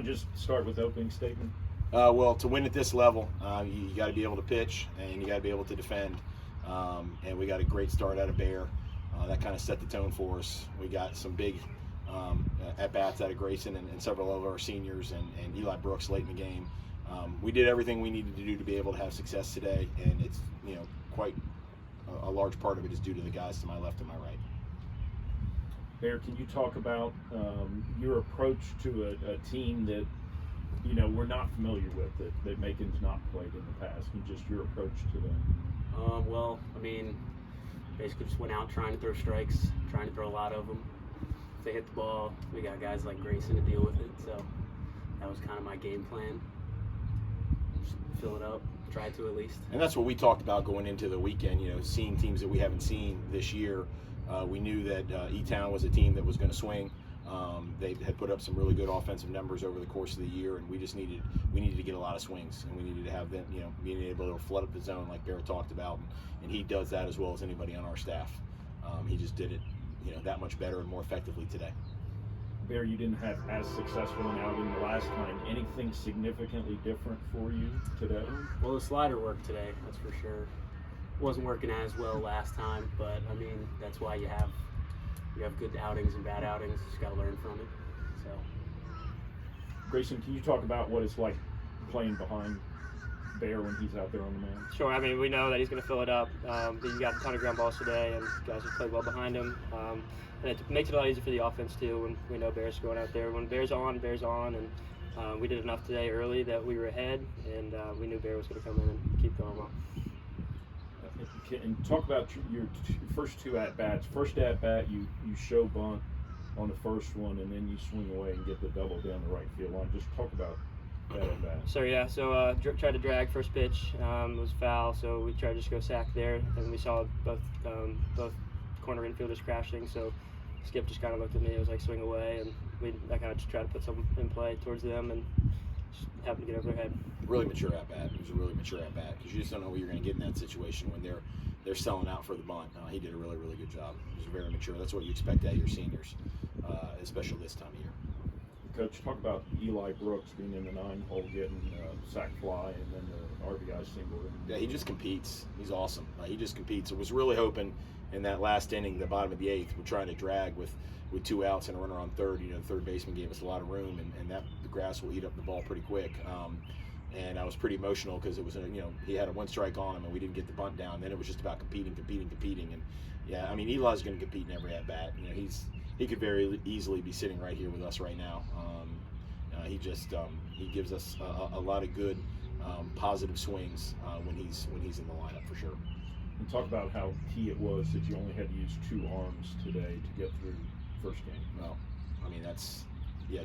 Just start with the opening statement. Well, to win at this level, you got to be able to pitch and you got to be able to defend. And we got a great start out of Bere. That kind of set the tone for us. We got some big at-bats out of Grayson and several of our seniors and Eli Brooks late in the game. We did everything we needed to do to be able to have success today, and it's quite a large part of it is due to the guys to my left and my right. Bere, can you talk about your approach to a team that we're not familiar with, that Macon's not played in the past, and just your approach to them? Well, I mean, basically just went out trying to throw strikes, trying to throw a lot of them. If they hit the ball, we got guys like Grayson to deal with it, so that was kind of my game plan. Just fill it up, try to at least. And that's what we talked about going into the weekend, seeing teams that we haven't seen this year. We knew that E-Town was a team that was going to swing. They had put up some really good offensive numbers over the course of the year, and we needed to get a lot of swings, and we needed to have them, being able to flood up the zone like Bere talked about, and he does that as well as anybody on our staff. He just did it, that much better and more effectively today. Bere, you didn't have as successful an outing the last time. Anything significantly different for you today? Well, the slider worked today, that's for sure. Wasn't working as well last time, but I mean, that's why you have good outings and bad outings. You just got to learn from it. So, Grayson, can you talk about what it's like playing behind Bere when he's out there on the mound? Sure. I mean, we know that he's going to fill it up. He got a ton of ground balls today, and guys have played well behind him. And it makes it a lot easier for the offense too when we know Bere's going out there. When Bere's on, and we did enough today early that we were ahead, and we knew Bere was going to come in and keep going well. And talk about your first two at-bats. First at-bat, you show bunt on the first one, and then you swing away and get the double down the right field line. Just talk about that at-bat. So tried to drag first pitch. It was foul, so we tried to just go sack there. And we saw both corner infielders crashing, so Skip just kind of looked at me. It was like swing away, and I kind of just tried to put something in play towards them and just happened to get over their head. Really mature at-bat. It was a really mature at-bat because you just don't know what you're going to get in that situation when they're selling out for the bunt. He did a really, really good job. He was very mature. That's what you expect out of your seniors, especially this time of year. Coach, talk about Eli Brooks being in the 9-hole, getting sac fly, and then the RBI single. Yeah, he just competes. He's awesome. He just competes. I was really hoping in that last inning, the bottom of the 8th, we're trying to drag with 2 outs and a runner on third. The third baseman gave us a lot of room, and that the grass will eat up the ball pretty quick. And I was pretty emotional because it was, he had a 1 strike on him, and we didn't get the bunt down. Then it was just about competing. And yeah, I mean, Eli's going to compete in every at bat. He could very easily be sitting right here with us right now. He gives us a lot of good positive swings when he's in the lineup for sure. And talk about how key it was that you only had to use 2 arms today to get through first game. Well, I mean, that's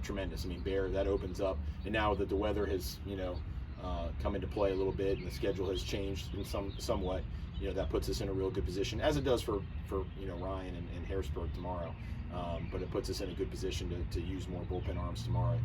tremendous. I mean, Bere, that opens up, and now that the weather has come into play a little bit and the schedule has changed in somewhat, that puts us in a real good position, as it does for Ryan and Harrisburg tomorrow. But it puts us in a good position to use more bullpen arms tomorrow.